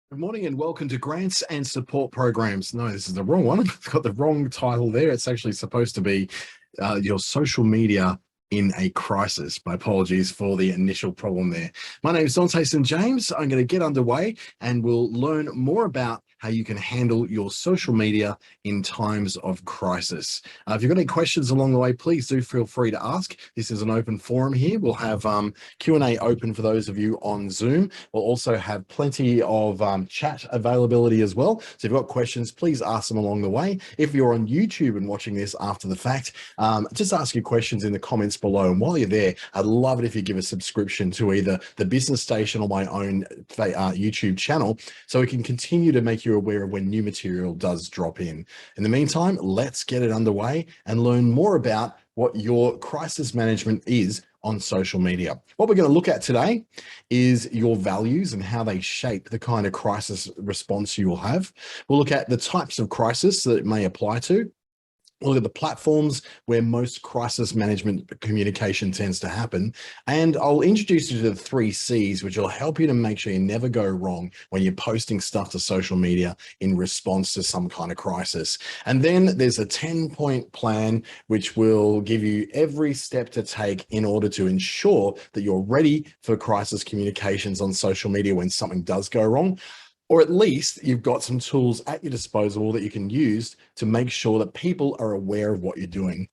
Good morning and welcome to Grants and Support Programs. No, this is the wrong one. I've got the wrong title there. It's actually supposed to be your social media in a crisis. My apologies for the initial problem there. My name is Dante St. James. I'm going to get underway and we'll learn more about how you can handle your social media in times of crisis. If you've got any questions along the way, please do feel free to ask. This is an open forum here. We'll have Q&A open for those of you on Zoom. We'll also have plenty of chat availability as well. So if you've got questions, please ask them along the way. If you're on YouTube and watching this after the fact, just ask your questions in the comments below. And while you're there, I'd love it if you give a subscription to either the Business Station or my own YouTube channel so we can continue to make you aware of when new material does drop in. In the meantime, let's get it underway and learn more about what your crisis management is on social media. What we're going to look at today is your values and how they shape the kind of crisis response you will have. We'll look at the types of crisis that it may apply to. We'll look at the platforms where most crisis management communication tends to happen. And I'll introduce you to the 3 C's, which will help you to make sure you never go wrong when you're posting stuff to social media in response to some kind of crisis. And then there's a 10-point plan, which will give you every step to take in order to ensure that you're ready for crisis communications on social media when something does go wrong. Or at least you've got some tools at your disposal that you can use to make sure that people are aware of what you're doing.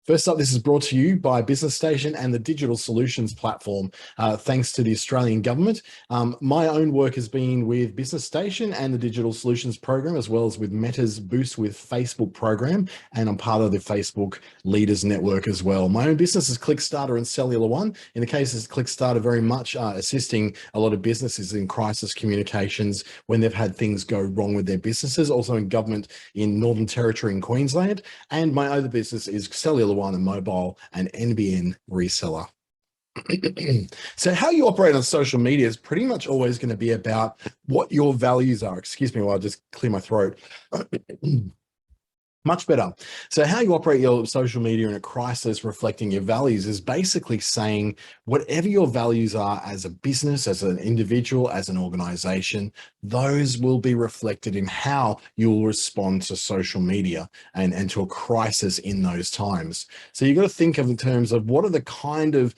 First up, this is brought to you by Business Station and the Digital Solutions Platform, thanks to the Australian Government. My own work has been with Business Station and the Digital Solutions Program, as well as with Meta's Boost with Facebook program, and I'm part of the Facebook Leaders Network as well. My own business is ClickStarter and Cellular One. In the case of ClickStarter, very much assisting a lot of businesses in crisis communications when they've had things go wrong with their businesses, also in government in Northern Territory and Queensland. And my other business is Cellular One and mobile and NBN reseller. So how you operate on social media is pretty much always going to be about what your values are. Excuse me while I just clear my throat. Much better. So how you operate your social media in a crisis reflecting your values is basically saying whatever your values are as a business, as an individual, as an organization, those will be reflected in how you'll respond to social media and to a crisis in those times. So you've got to think of in terms of what are the kind of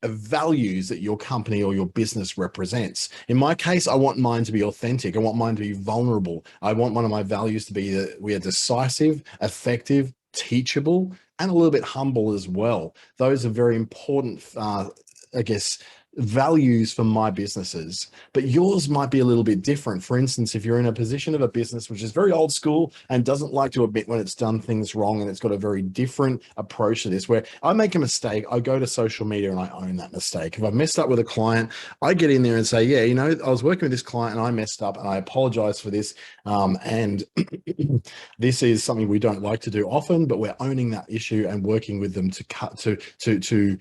values that your company or your business represents. In my case, I want mine to be authentic. I want mine to be vulnerable. I want one of my values to be that we are decisive, effective, teachable, and a little bit humble as well. Those are very important, I guess, values for my businesses, but yours might be a little bit different. For instance, if you're in a position of a business which is very old school and doesn't like to admit when it's done things wrong, and it's got a very different approach to this, where I make a mistake, I go to social media and I own that mistake. If I've messed up with a client, I get in there and say, yeah, you know, I was working with this client and I messed up and I apologize for this. And this is something we don't like to do often, but we're owning that issue and working with them to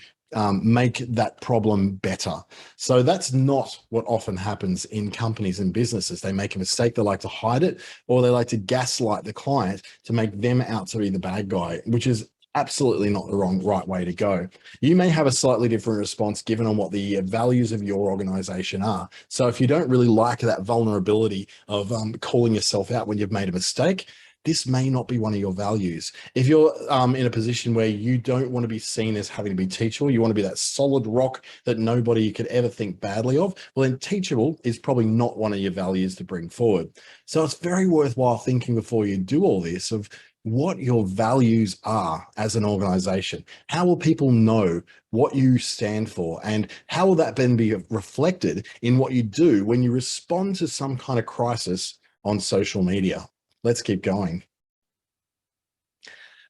make that problem better. So that's not what often happens in companies and businesses. They make a mistake, they like to hide it, or they like to gaslight the client to make them out to be the bad guy, which is absolutely not the right way to go. You may have a slightly different response given on what the values of your organization are. So if you don't really like that vulnerability of calling yourself out when you've made a mistake, this may not be one of your values. If you're in a position where you don't want to be seen as having to be teachable, you want to be that solid rock that nobody could ever think badly of, well then teachable is probably not one of your values to bring forward. So it's very worthwhile thinking before you do all this of what your values are as an organization. How will people know what you stand for? And how will that then be reflected in what you do when you respond to some kind of crisis on social media? Let's keep going.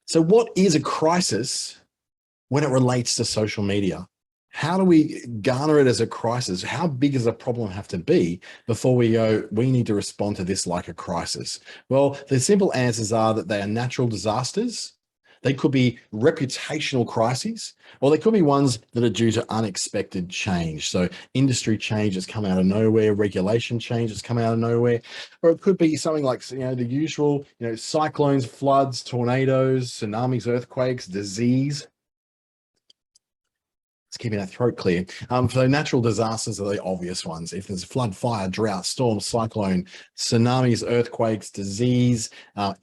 So what is a crisis when it relates to social media? How do we garner it as a crisis? How big does a problem have to be before we go, we need to respond to this like a crisis? Well, the simple answers are that they are natural disasters. They could be reputational crises, or they could be ones that are due to unexpected change. So industry change has come out of nowhere, regulation change has come out of nowhere, or it could be something like, you know, the usual, you know, cyclones, floods, tornadoes, tsunamis, earthquakes, disease. It's keeping our throat clear. So natural disasters are the obvious ones. If there's flood, fire, drought, storm, cyclone, tsunamis, earthquakes, disease,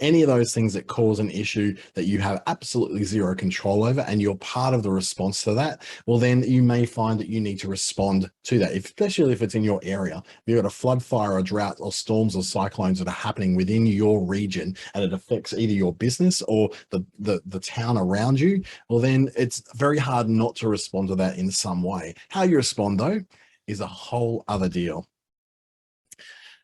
any of those things that cause an issue that you have absolutely zero control over, and you're part of the response to that, well, then you may find that you need to respond to that, especially if it's in your area. If you've got a flood, fire, or drought, or storms or cyclones that are happening within your region, and it affects either your business or the town around you, well, then it's very hard not to respond to that in some way. How you respond, though, is a whole other deal.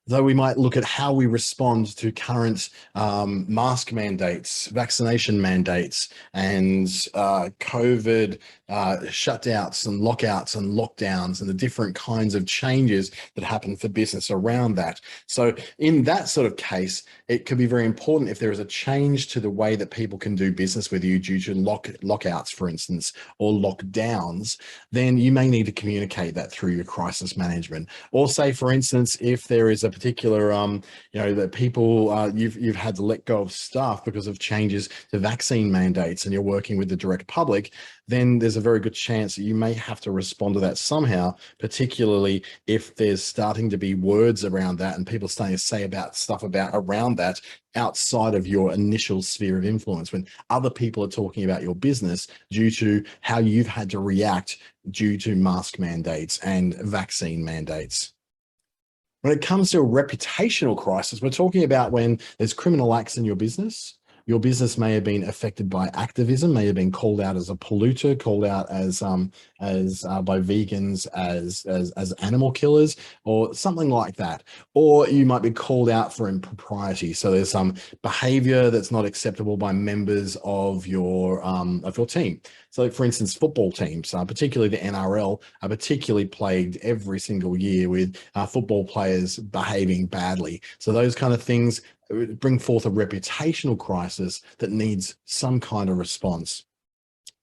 Though we might look at how we respond to current mask mandates, vaccination mandates, and COVID shutouts and lockouts and lockdowns and the different kinds of changes that happen for business around that. So in that sort of case, it could be very important if there is a change to the way that people can do business with you due to lockouts, for instance, or lockdowns, then you may need to communicate that through your crisis management. Or say, for instance, if there is a particular, that people, you've had to let go of staff because of changes to vaccine mandates and you're working with the direct public, then there's a very good chance that you may have to respond to that somehow, particularly if there's starting to be words around that and people starting to say about stuff around that outside of your initial sphere of influence, when other people are talking about your business due to how you've had to react due to mask mandates and vaccine mandates. When it comes to a reputational crisis, we're talking about when there's criminal acts in your business. Your business may have been affected by activism, may have been called out as a polluter, called out as by vegans as animal killers, or something like that. Or you might be called out for impropriety. So there's some behavior that's not acceptable by members of your team. So, for instance, football teams, particularly the NRL, are particularly plagued every single year with football players behaving badly. So those kind of things bring forth a reputational crisis that needs some kind of response.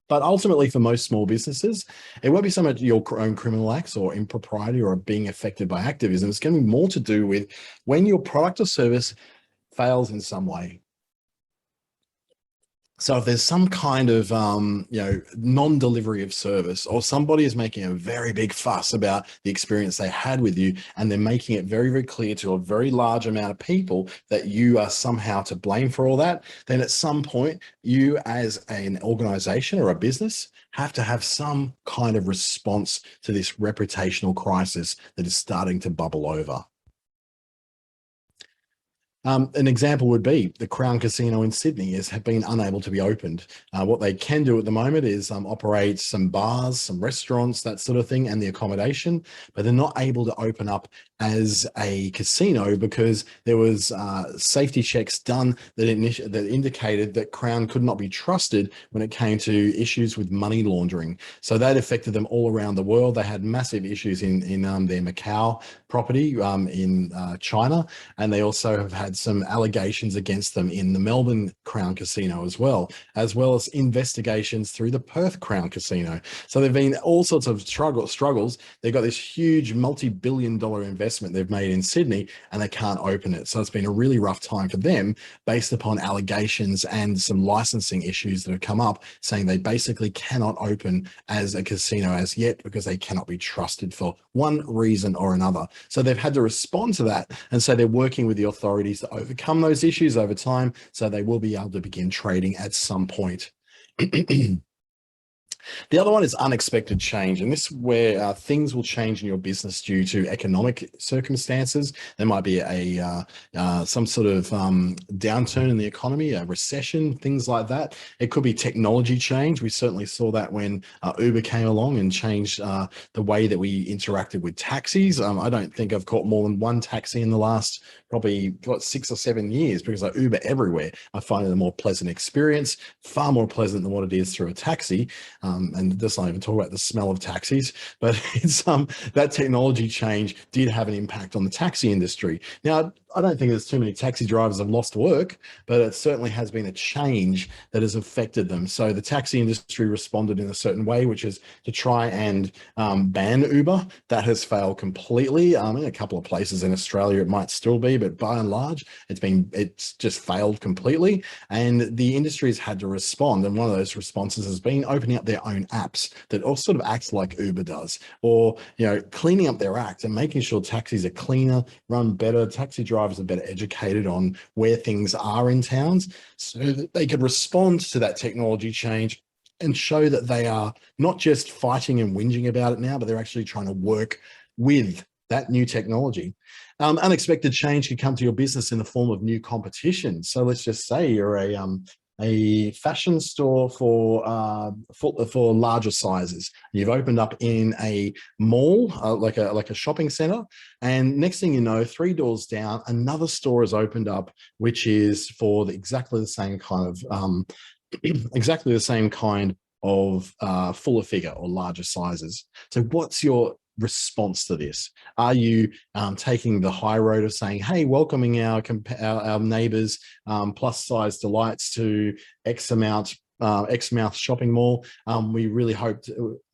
But ultimately, for most small businesses, it won't be so much your own criminal acts or impropriety or being affected by activism. It's going to be more to do with when your product or service fails in some way. So if there's some kind of, non-delivery of service, or somebody is making a very big fuss about the experience they had with you, and they're making it very, very clear to a very large amount of people that you are somehow to blame for all that, then at some point, you as an organization or a business have to have some kind of response to this reputational crisis that is starting to bubble over. An example would be the Crown Casino in Sydney has been unable to be opened. What they can do at the moment is operate some bars, some restaurants, that sort of thing, and the accommodation, but they're not able to open up as a casino because there was safety checks done that indicated that Crown could not be trusted when it came to issues with money laundering. So that affected them all around the world. They had massive issues in their Macau property in China, and they also have had some allegations against them in the Melbourne Crown Casino as well as investigations through the Perth Crown Casino. So there've been all sorts of struggles. They've got this huge multi-billion-dollar investment they've made in Sydney, and they can't open it. So it's been a really rough time for them based upon allegations and some licensing issues that have come up saying they basically cannot open as a casino as yet because they cannot be trusted for one reason or another. So they've had to respond to that. And so they're working with the authorities to overcome those issues over time. So they will be able to begin trading at some point. The other one is unexpected change, and this is where things will change in your business due to economic circumstances. There might be some sort of downturn in the economy, a recession, things like that. It could be technology change. We certainly saw that when Uber came along and changed the way that we interacted with taxis. I don't think I've caught more than one taxi in the last probably 6 or 7 years because I Uber everywhere. I find it a more pleasant experience, far more pleasant than what it is through a taxi. And let's not even talk about the smell of taxis, but it's that technology change did have an impact on the taxi industry. Now, I don't think there's too many taxi drivers have lost work, but it certainly has been a change that has affected them. So the taxi industry responded in a certain way, which is to try and ban Uber. That has failed completely. In a couple of places in Australia, it might still be, but by and large, it's just failed completely. And the industry has had to respond. And one of those responses has been opening up their own apps that all sort of acts like Uber does, or, you know, cleaning up their act and making sure taxis are cleaner, run better, taxi drivers are better educated on where things are in towns, so that they could respond to that technology change and show that they are not just fighting and whinging about it now, but they're actually trying to work with that new technology. Unexpected change can come to your business in the form of new competition. So let's just say you're a fashion store for larger sizes. You've opened up in a mall, like a shopping center, and next thing you know, 3 doors down, another store has opened up, which is for exactly the same kind of fuller figure or larger sizes. So what's your response to this? Are you taking the high road of saying, hey, welcoming our neighbors, plus size delights to Exmouth shopping mall? We really hope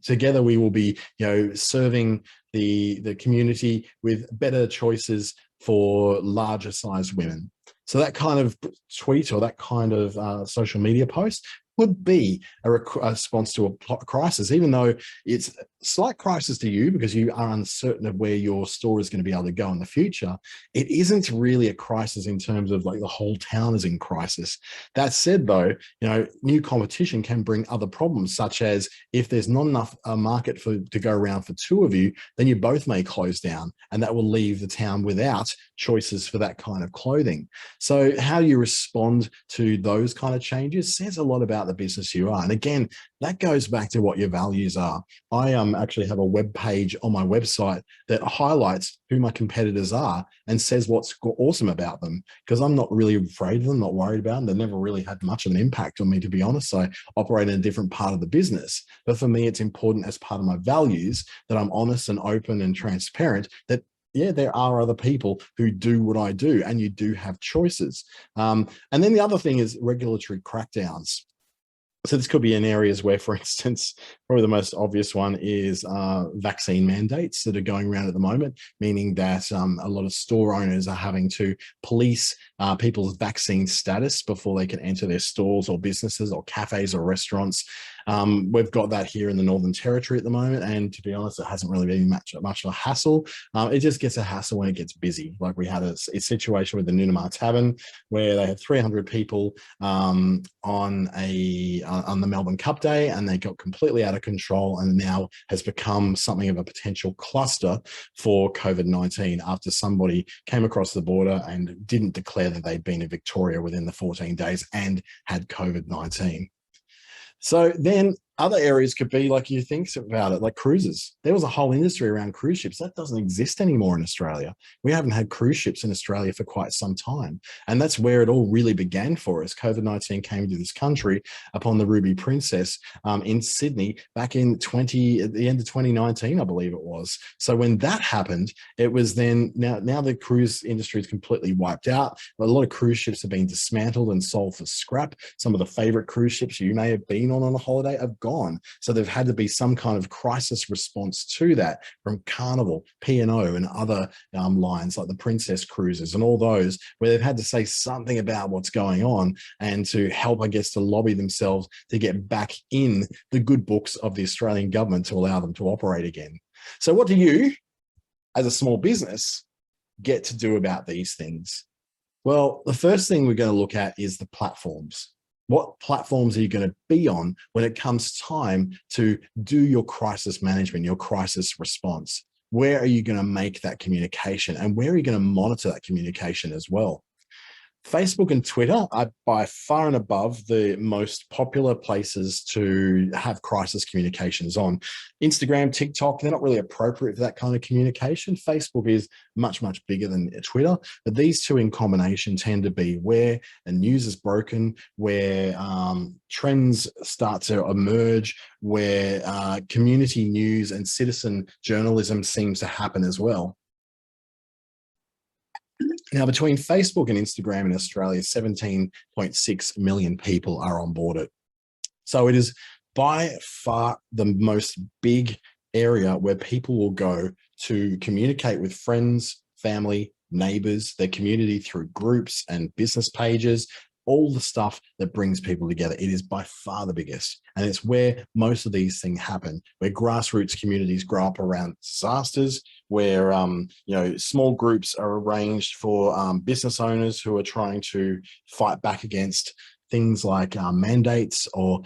together we will be, you know, serving the community with better choices for larger size women. So that kind of tweet or that kind of social media post would be a response to a crisis, even though it's a slight crisis to you because you are uncertain of where your store is going to be able to go in the future. It isn't really a crisis in terms of like the whole town is in crisis. That said, though, you know, new competition can bring other problems, such as if there's not enough market to go around for 2 of you, then you both may close down, and that will leave the town without choices for that kind of clothing. So how you respond to those kind of changes says a lot about the business you are. And again, that goes back to what your values are. I actually have a web page on my website that highlights who my competitors are and says what's awesome about them, because I'm not really afraid of them, not worried about them. They've never really had much of an impact on me, to be honest. I operate in a different part of the business. But for me, it's important as part of my values that I'm honest and open and transparent, that yeah, there are other people who do what I do, and you do have choices. And then the other thing is regulatory crackdowns. So this could be in areas where, for instance, probably the most obvious one is vaccine mandates that are going around at the moment, meaning that a lot of store owners are having to police people's vaccine status before they can enter their stores or businesses or cafes or restaurants. We've got that here in the Northern Territory at the moment, and to be honest, it hasn't really been much of a hassle. It just gets a hassle when it gets busy. Like we had a situation with the Nunamar Tavern where they had 300 people on the Melbourne Cup Day, and they got completely out of control, and now has become something of a potential cluster for COVID-19 after somebody came across the border and didn't declare that they'd been in Victoria within the 14 days and had COVID-19. So then other areas could be, like you think about it, like cruises. There was a whole industry around cruise ships. That doesn't exist anymore in Australia. We haven't had cruise ships in Australia for quite some time. And that's where it all really began for us. COVID-19 came to this country upon the Ruby Princess in Sydney back in at the end of 2019, I believe it was. So when that happened, it was then, now the cruise industry is completely wiped out. A lot of cruise ships have been dismantled and sold for scrap. Some of the favorite cruise ships you may have been on a holiday have gone. So there've had to be some kind of crisis response to that from Carnival, P&O, and other lines like the Princess Cruises and all those, where they've had to say something about what's going on and to help, I guess, to lobby themselves to get back in the good books of the Australian government to allow them to operate again. So what do you, as a small business, get to do about these things? Well, the first thing we're going to look at is the platforms. What platforms are you going to be on when it comes time to do your crisis management, your crisis response? Where are you going to make that communication, and where are you going to monitor that communication as well? Facebook and Twitter are by far and above the most popular places to have crisis communications on. Instagram, TikTok, they're not really appropriate for that kind of communication. Facebook is much, much bigger than Twitter, but these two in combination tend to be where the news is broken, where trends start to emerge, where community news and citizen journalism seems to happen as well. Now, between Facebook and Instagram in Australia, 17.6 million people are on board it. So it is by far the most big area where people will go to communicate with friends, family, neighbors, their community through groups and business pages, all the stuff that brings people together. It is by far the biggest. And it's where most of these things happen, where grassroots communities grow up around disasters, where small groups are arranged for business owners who are trying to fight back against things like mandates, or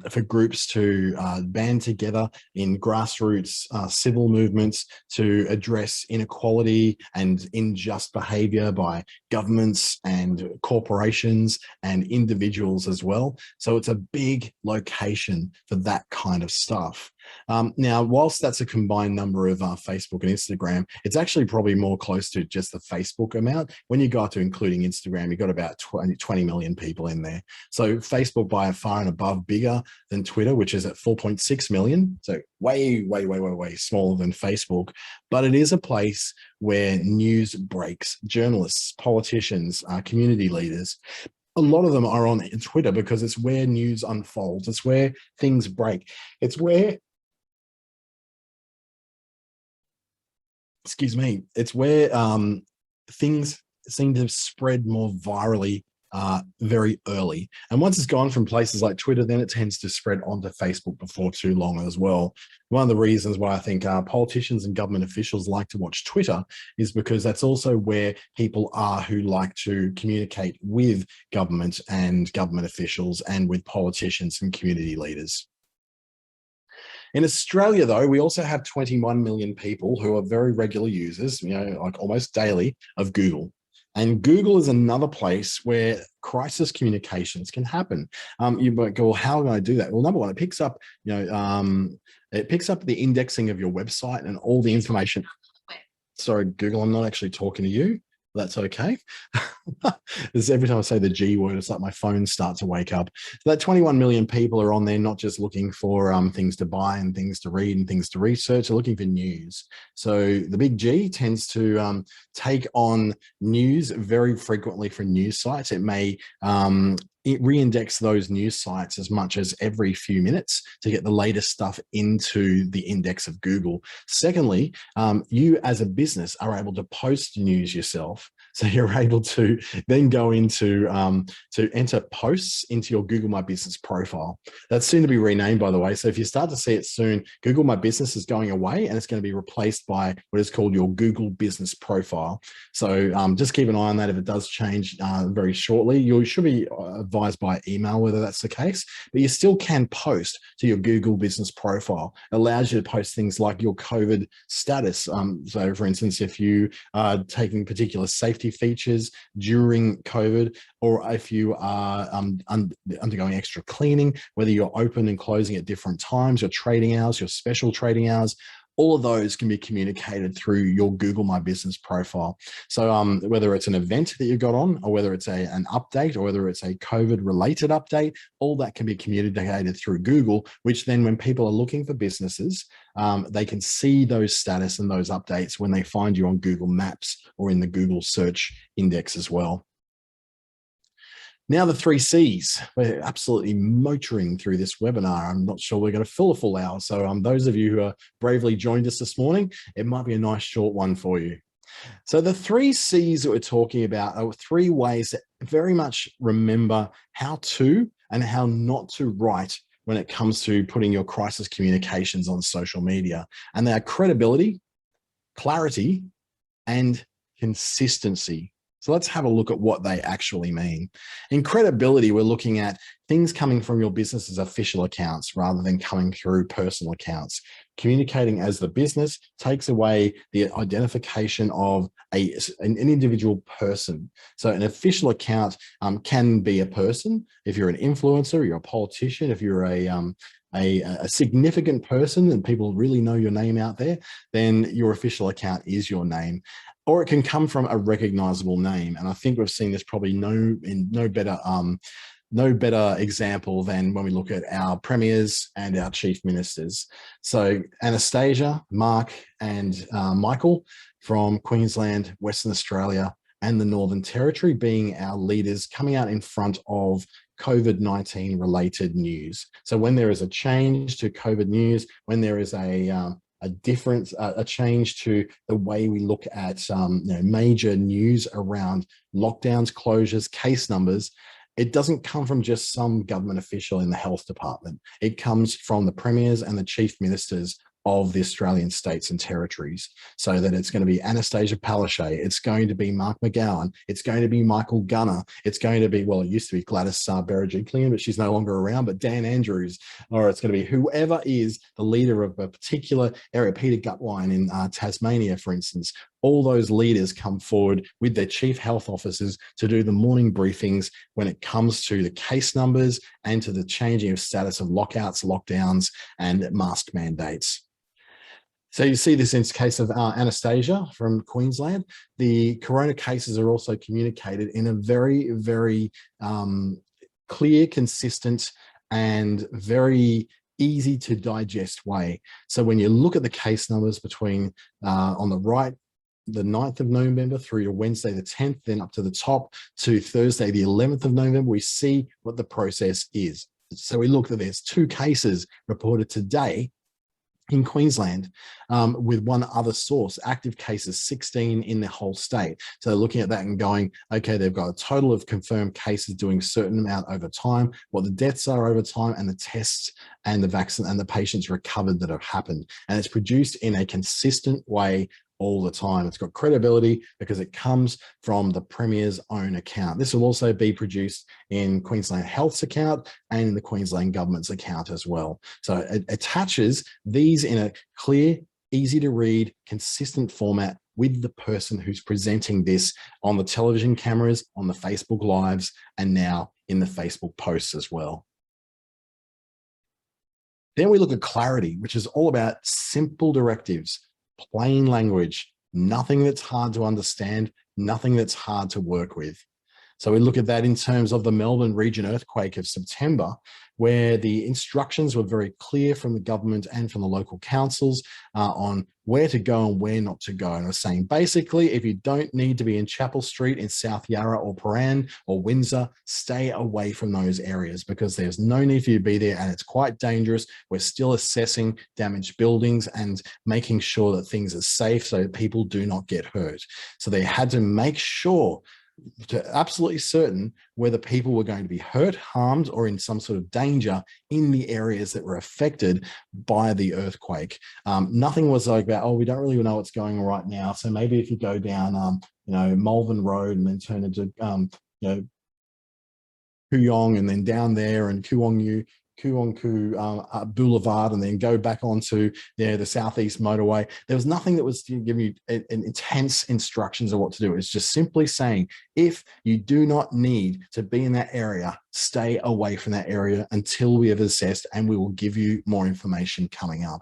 for groups to band together in grassroots civil movements to address inequality and unjust behavior by governments and corporations and individuals as well. So it's a big location for that kind of stuff. Now, whilst that's a combined number of Facebook and Instagram, it's actually probably more close to just the Facebook amount. When you got to including Instagram, you got about 20 million people in there. So Facebook by far and above bigger than Twitter, which is at 4.6 million. So way, way, way, way, way smaller than Facebook. But it is a place where news breaks, journalists, politicians, community leaders. A lot of them are on Twitter because it's where news unfolds. It's where things break. It's where it's where things seem to spread more virally very early. And once it's gone from places like Twitter, then it tends to spread onto Facebook before too long as well. One of the reasons why I think politicians and government officials like to watch Twitter is because that's also where people are who like to communicate with government and government officials and with politicians and community leaders. In Australia, though, we also have 21 million people who are very regular users, like almost daily, of Google. And Google is another place where crisis communications can happen. You might go, well, how do I do that? Well, number one, it picks up, it picks up the indexing of your website and all the information. Sorry, Google, I'm not actually talking to you. That's okay. Every time I say the G word, it's like my phone starts to wake up. So that 21 million people are on there, not just looking for things to buy and things to read and things to research, they're looking for news. So the big G tends to take on news very frequently for news sites. It may re-index those news sites as much as every few minutes to get the latest stuff into the index of Google. Secondly, you as a business are able to post news yourself. So you're able to then go into to enter posts into your Google My Business profile. That's soon to be renamed, by the way. So if you start to see it soon, Google My Business is going away and it's going to be replaced by what is called your Google Business profile. So just keep an eye on that. If it does change very shortly, you should be advised by email whether that's the case, but you still can post to your Google Business profile. It allows you to post things like your COVID status. So for instance, if you are taking particular safety features during COVID, or if you are undergoing extra cleaning, whether you're open and closing at different times, your trading hours, your special trading hours, all of those can be communicated through your Google My Business profile. So whether it's an event that you got on, or whether it's an update, or whether it's a COVID related update, all that can be communicated through Google, which then when people are looking for businesses, they can see those status and those updates when they find you on Google Maps or in the Google search index as well. Now the 3 C's. We're absolutely motoring through this webinar. I'm not sure we're going to fill a full hour. So those of you who are bravely joined us this morning, it might be a nice short one for you. So the 3 C's that we're talking about are 3 ways to very much remember how to and how not to write when it comes to putting your crisis communications on social media. And they are credibility, clarity, and consistency. So let's have a look at what they actually mean. In credibility, we're looking at things coming from your business's official accounts rather than coming through personal accounts. Communicating as the business takes away the identification of an individual person. So an official account can be a person. If you're an influencer, you're a politician, if you're a significant person and people really know your name out there, then your official account is your name. Or it can come from a recognizable name. And I think we've seen this probably no better example than when we look at our premiers and our chief ministers. So Anastasia, Mark, and Michael from Queensland, Western Australia, and the Northern Territory being our leaders coming out in front of COVID-19 related news. So when there is a change to COVID news, when there is a difference, a change to the way we look at major news around lockdowns, closures, case numbers, it doesn't come from just some government official in the health department. It comes from the premiers and the chief ministers of the Australian states and territories. So that it's going to be Anastasia Palaszczuk, it's going to be Mark McGowan, it's going to be Michael Gunner, it's going to be, well, it used to be Gladys Berejiklian, but she's no longer around, but Dan Andrews, or it's going to be whoever is the leader of a particular area, Peter Gutwein in Tasmania, for instance. All those leaders come forward with their chief health officers to do the morning briefings when it comes to the case numbers and to the changing of status of lockouts, lockdowns, and mask mandates. So you see this in the case of Anastasia from Queensland. The corona cases are also communicated in a very, very clear, consistent, and very easy to digest way. So when you look at the case numbers between on the right, the 9th of November through to Wednesday the 10th, then up to the top to Thursday the 11th of November, we see what the process is. So we look that there's 2 cases reported today in Queensland, with one other source, active cases 16 in the whole state. So looking at that and going, okay, they've got a total of confirmed cases doing a certain amount over time, what the deaths are over time, and the tests and the vaccine and the patients recovered that have happened. And it's produced in a consistent way all the time. It's got credibility because it comes from the Premier's own account. This will also be produced in Queensland Health's account and in the Queensland Government's account as well. So it attaches these in a clear, easy to read, consistent format with the person who's presenting this on the television cameras, on the Facebook Lives, and now in the Facebook posts as well. Then we look at clarity, which is all about simple directives, plain language, nothing that's hard to understand, nothing that's hard to work with. So we look at that in terms of the Melbourne region earthquake of September, where the instructions were very clear from the government and from the local councils on where to go and where not to go. And I was saying, basically, if you don't need to be in Chapel Street in South Yarra or Prahran or Windsor, stay away from those areas because there's no need for you to be there and it's quite dangerous. We're still assessing damaged buildings and making sure that things are safe so that people do not get hurt. So they had to make sure to absolutely certain whether people were going to be hurt, harmed, or in some sort of danger in the areas that were affected by the earthquake. Nothing was like that, oh, we don't really know what's going on right now. So maybe if you go down, Malvern Road and then turn into, Kooyong and then down there and Kooyongku Boulevard and then go back onto the Southeast Motorway. There was nothing that was giving you an intense instructions of what to do. It's just simply saying, if you do not need to be in that area, stay away from that area until we have assessed, and we will give you more information coming up.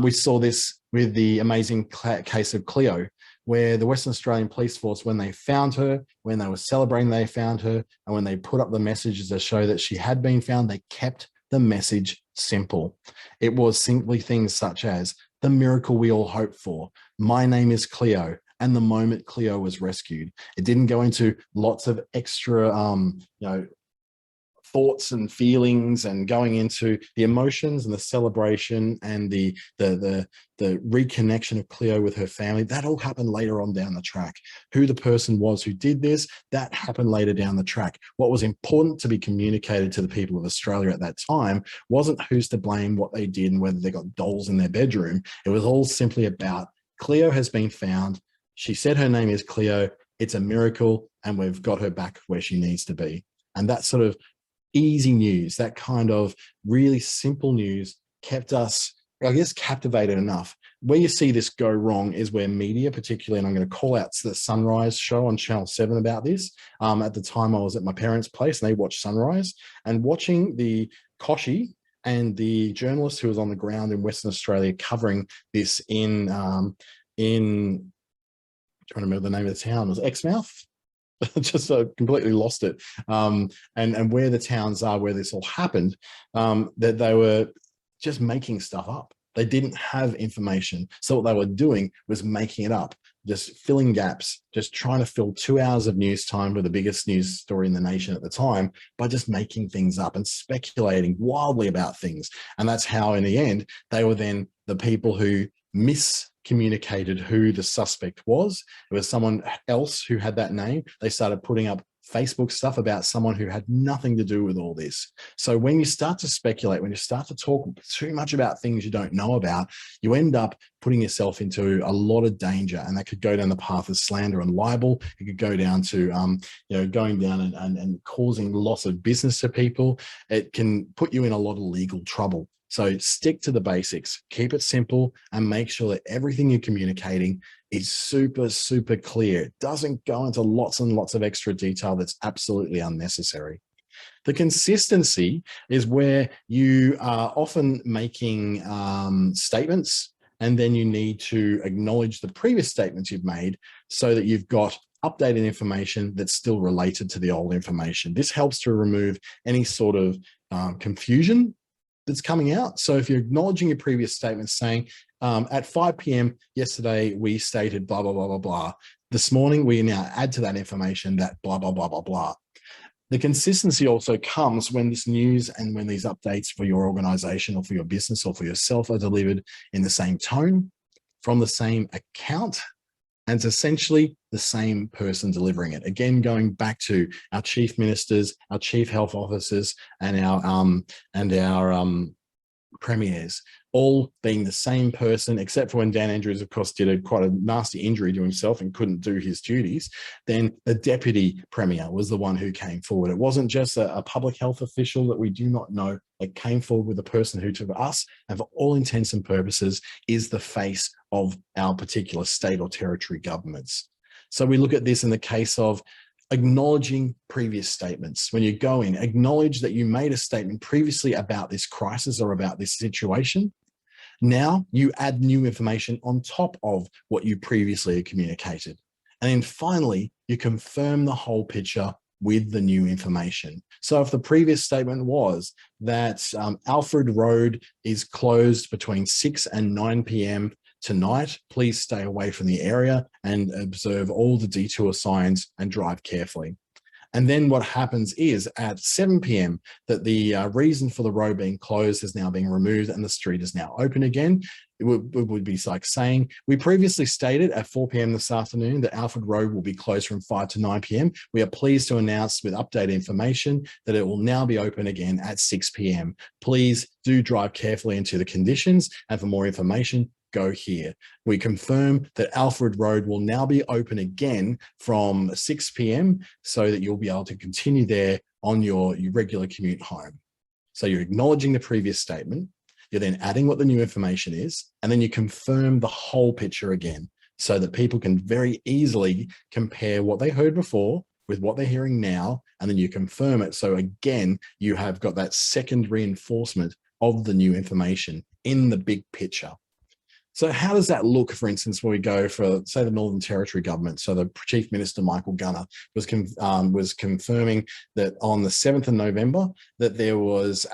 We saw this with the amazing case of Cleo, where the Western Australian Police Force, when they found her, when they were celebrating they found her, and when they put up the messages to show that she had been found, they kept the message simple. It was simply things such as, the miracle we all hope for, my name is Cleo, and the moment Cleo was rescued. It didn't go into lots of extra, thoughts and feelings and going into the emotions and the celebration and the reconnection of Cleo with her family. That all happened later on down the track. Who the person was who did this, that happened later down the track. What was important to be communicated to the people of Australia at that time wasn't who's to blame, what they did, and whether they got dolls in their bedroom. It was all simply about Cleo has been found. She said her name is Cleo. It's a miracle, and we've got her back where she needs to be. And that sort of easy news, that kind of really simple news kept us, I guess, captivated enough. Where you see this go wrong is where media, particularly, and I'm going to call out the Sunrise show on Channel 7 about this. At the time I was at my parents' place and they watched Sunrise, and watching the Koshi and the journalist who was on the ground in Western Australia covering this in trying to remember the name of the town, was Exmouth? Just completely lost it. And where the towns are where this all happened, that they were just making stuff up. They didn't have information. So what they were doing was making it up. just filling gaps, just trying to fill 2 hours of news time with the biggest news story in the nation at the time by just making things up and speculating wildly about things. And that's how, in the end, they were then the people who miscommunicated who the suspect was. It was someone else who had that name. They started putting up Facebook stuff about someone who had nothing to do with all this. So when you start to speculate, when you start to talk too much about things you don't know about, you end up putting yourself into a lot of danger, and that could go down the path of slander and libel. It could go down to, going down and causing loss of business to people. It can put you in a lot of legal trouble. So stick to the basics, keep it simple, and make sure that everything you're communicating is super, super clear. It doesn't go into lots and lots of extra detail that's absolutely unnecessary. The consistency is where you are often making statements, and then you need to acknowledge the previous statements you've made so that you've got updated information that's still related to the old information. This helps to remove any sort of confusion that's coming out. So if you're acknowledging your previous statements saying, at 5 p.m. yesterday, we stated blah, blah, blah, blah, blah. This morning, we now add to that information that blah, blah, blah, blah, blah. The consistency also comes when this news and when these updates for your organization or for your business or for yourself are delivered in the same tone, from the same account, and it's essentially the same person delivering it. Again, going back to our chief ministers, our chief health officers, and our premiers, all being the same person, except for when Dan Andrews, of course, did quite a nasty injury to himself and couldn't do his duties. Then the deputy premier was the one who came forward. It wasn't just a public health official that we do not know. It came forward with a person who, to us, and for all intents and purposes, is the face of our particular state or territory governments. So we look at this in the case of acknowledging previous statements. When you go in, acknowledge that you made a statement previously about this crisis or about this situation. Now you add new information on top of what you previously communicated. And then finally, you confirm the whole picture with the new information. So if the previous statement was that Alfred Road is closed between 6 and 9 p.m. tonight, please stay away from the area and observe all the detour signs and drive carefully. And then what happens is at 7 p.m. that the reason for the road being closed is now being removed and the street is now open again. It would be like saying, we previously stated at 4 p.m. this afternoon that Alfred Road will be closed from 5 to 9 p.m. We are pleased to announce with updated information that it will now be open again at 6 p.m. Please do drive carefully into the conditions, and for more information, go here. We confirm that Alfred Road will now be open again from 6 p.m. so that you'll be able to continue there on your regular commute home. So you're acknowledging the previous statement, you're then adding what the new information is, and then you confirm the whole picture again so that people can very easily compare what they heard before with what they're hearing now, and then you confirm it. So again, you have got that second reinforcement of the new information in the big picture. So how does that look, for instance, when we go for, say, the Northern Territory government? So the Chief Minister, Michael Gunner, was confirming that on the 7th of November, that there was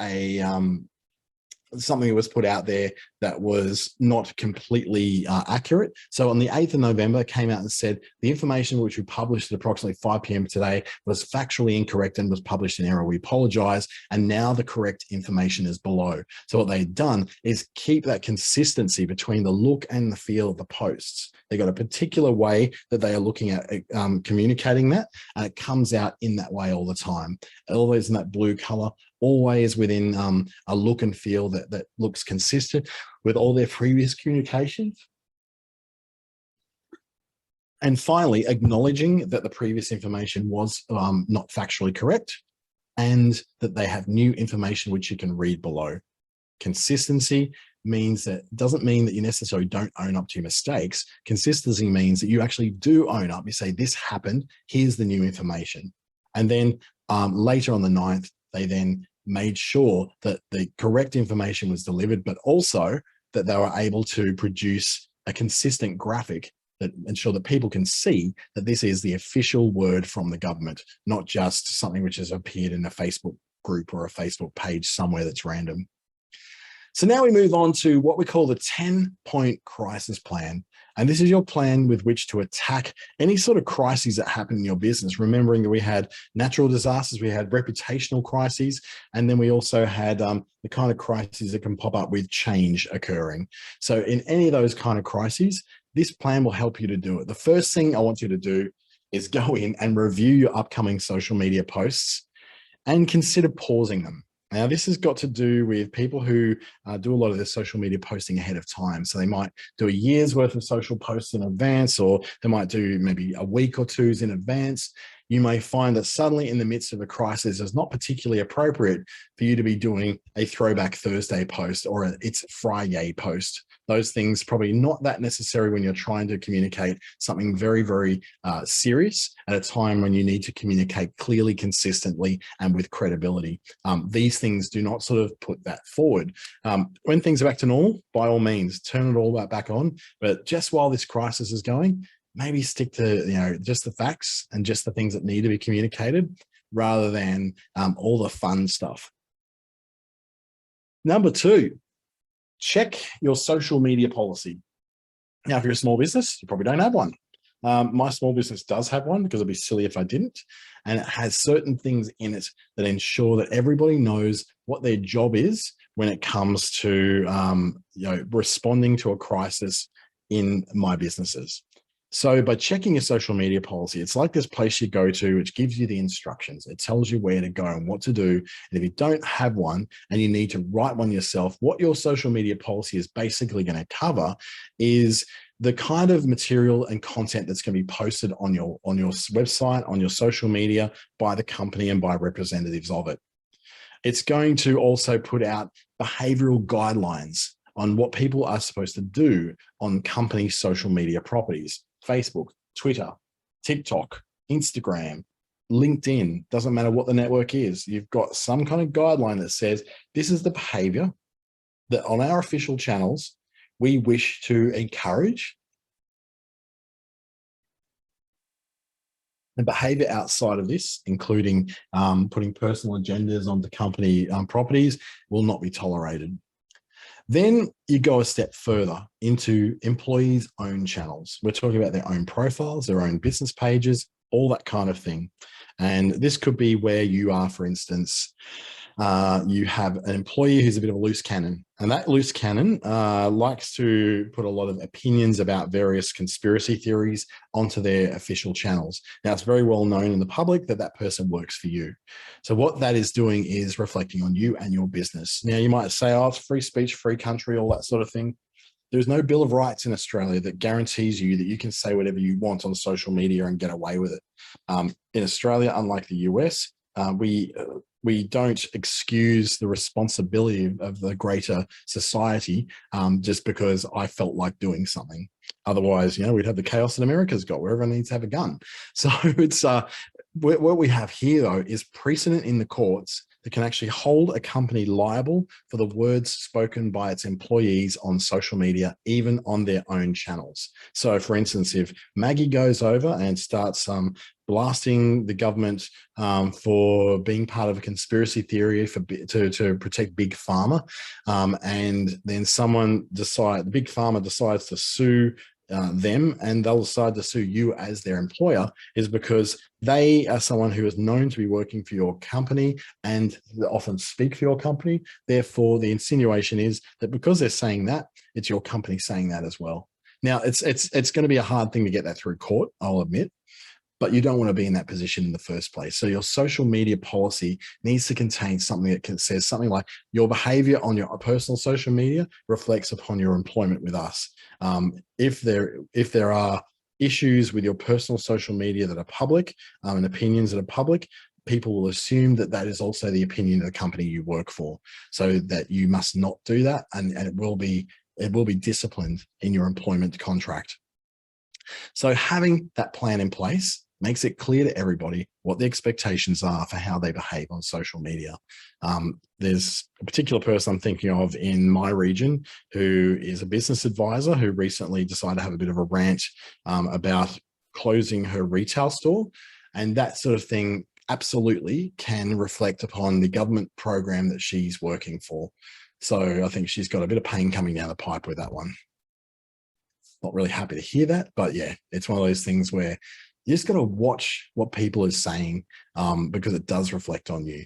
something that was put out there that was not completely accurate. So on the 8th of November, it came out and said, the information which we published at approximately 5 p.m. today was factually incorrect and was published in error. We apologize. And now the correct information is below. So what they've done is keep that consistency between the look and the feel of the posts. They've got a particular way that they are looking at communicating that, and it comes out in that way all the time. Always in that blue color, always within a look and feel that looks consistent with all their previous communications. And finally, acknowledging that the previous information was not factually correct and that they have new information which you can read below. Consistency means that doesn't mean that you necessarily don't own up to your mistakes. Consistency means that you actually do own up. You say, this happened, here's the new information. And then later on the 9th, they then made sure that the correct information was delivered, but also that they were able to produce a consistent graphic that ensure that people can see that this is the official word from the government, not just something which has appeared in a Facebook group or a Facebook page somewhere that's random. So now we move on to what we call the 10-point crisis plan. And this is your plan with which to attack any sort of crises that happen in your business. Remembering that we had natural disasters, we had reputational crises, and then we also had the kind of crises that can pop up with change occurring. So in any of those kind of crises, this plan will help you to do it. The first thing I want you to do is go in and review your upcoming social media posts and consider pausing them. Now, this has got to do with people who do a lot of their social media posting ahead of time. So they might do a year's worth of social posts in advance, or they might do maybe a week or two's in advance. You may find that suddenly in the midst of a crisis, it's not particularly appropriate for you to be doing a Throwback Thursday post or a It's Friday post. Those things probably not that necessary when you're trying to communicate something very, very serious at a time when you need to communicate clearly, consistently, and with credibility. These things do not sort of put that forward. When things are back to normal, by all means, turn it all back on. But just while this crisis is going, maybe stick to just the facts and just the things that need to be communicated rather than all the fun stuff. Number 2, check your social media policy. Now, if you're a small business, you probably don't have one. My small business does have one because it'd be silly if I didn't. And it has certain things in it that ensure that everybody knows what their job is when it comes to responding to a crisis in my businesses. So by checking your social media policy, it's like this place you go to, which gives you the instructions. It tells you where to go and what to do. And if you don't have one and you need to write one yourself, what your social media policy is basically going to cover is the kind of material and content that's going to be posted on your website, on your social media by the company and by representatives of it. It's going to also put out behavioral guidelines on what people are supposed to do on company social media properties. Facebook, Twitter, TikTok, Instagram, LinkedIn, doesn't matter what the network is. You've got some kind of guideline that says this is the behavior that on our official channels we wish to encourage. And behavior outside of this, including putting personal agendas onto company properties, will not be tolerated. Then you go a step further into employees' own channels. We're talking about their own profiles, their own business pages, all that kind of thing. And this could be where you are, for instance, you have an employee who's a bit of a loose cannon. And that loose cannon likes to put a lot of opinions about various conspiracy theories onto their official channels. Now, it's very well known in the public that that person works for you. So what that is doing is reflecting on you and your business. Now, you might say, oh, it's free speech, free country, all that sort of thing. There's no Bill of Rights in Australia that guarantees you that you can say whatever you want on social media and get away with it. In Australia, unlike the US, we don't excuse the responsibility of the greater society just because I felt like doing something. Otherwise, we'd have the chaos that America's got, where everyone needs to have a gun. So it's what we have here, though, is precedent in the courts that can actually hold a company liable for the words spoken by its employees on social media, even on their own channels. So, for instance, if Maggie goes over and starts blasting the government for being part of a conspiracy theory to protect Big Pharma, and then the Big Pharma decides to sue them, and they'll decide to sue you as their employer, is because they are someone who is known to be working for your company and often speak for your company. Therefore, the insinuation is that because they're saying that, it's your company saying that as well. Now, it's going to be a hard thing to get that through court, I'll admit, but you don't want to be in that position in the first place. So your social media policy needs to contain something that says something like your behavior on your personal social media reflects upon your employment with us. If there are issues with your personal social media that are public and opinions that are public, people will assume that that is also the opinion of the company you work for, so that you must not do that, and it will be disciplined in your employment contract. So having that plan in place makes it clear to everybody what the expectations are for how they behave on social media. There's a particular person I'm thinking of in my region who is a business advisor who recently decided to have a bit of a rant about closing her retail store. And that sort of thing absolutely can reflect upon the government program that she's working for. So I think she's got a bit of pain coming down the pipe with that one. Not really happy to hear that, but yeah, it's one of those things where you just got to watch what people are saying because it does reflect on you.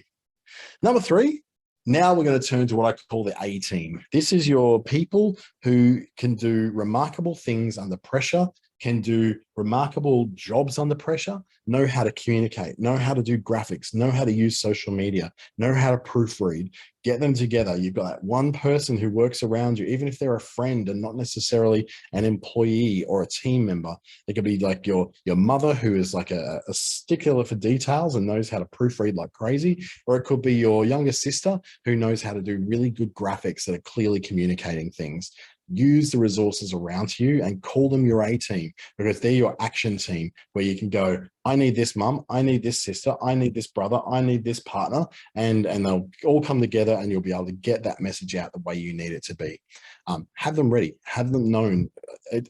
Number 3, now we're going to turn to what I call the A team. This is your people who can do remarkable things under pressure, can do remarkable jobs under pressure, know how to communicate, know how to do graphics, know how to use social media, know how to proofread. Get them together. You've got that one person who works around you, even if they're a friend and not necessarily an employee or a team member. It could be like your mother, who is like a stickler for details and knows how to proofread like crazy, or it could be your younger sister who knows how to do really good graphics that are clearly communicating things. Use the resources around you and call them your A team, because they're your action team, where you can go, I need this mum, I need this sister, I need this brother, I need this partner, and they'll all come together and you'll be able to get that message out the way you need it to be. Have them ready, have them known,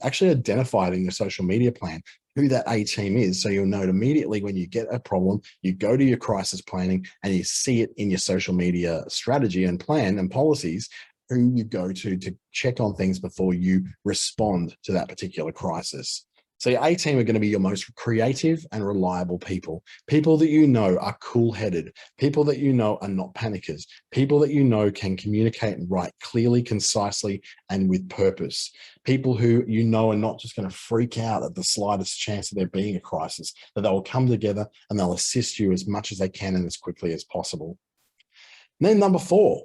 actually identify it in your social media plan who that A team is, so you'll know it immediately when you get a problem. You go to your crisis planning and you see it in your social media strategy and plan and policies, who you go to check on things before you respond to that particular crisis. So your A team are going to be your most creative and reliable people. People that you know are cool-headed. People that you know are not panickers. People that you know can communicate and write clearly, concisely, and with purpose. People who you know are not just going to freak out at the slightest chance of there being a crisis, that they will come together and they'll assist you as much as they can and as quickly as possible. And then number 4,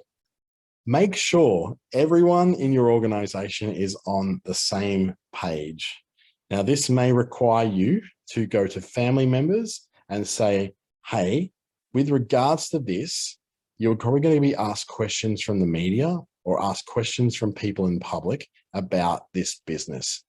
make sure everyone in your organization is on the same page. Now, this may require you to go to family members and say, hey, with regards to this, you're probably going to be asked questions from the media or asked questions from people in public about this business.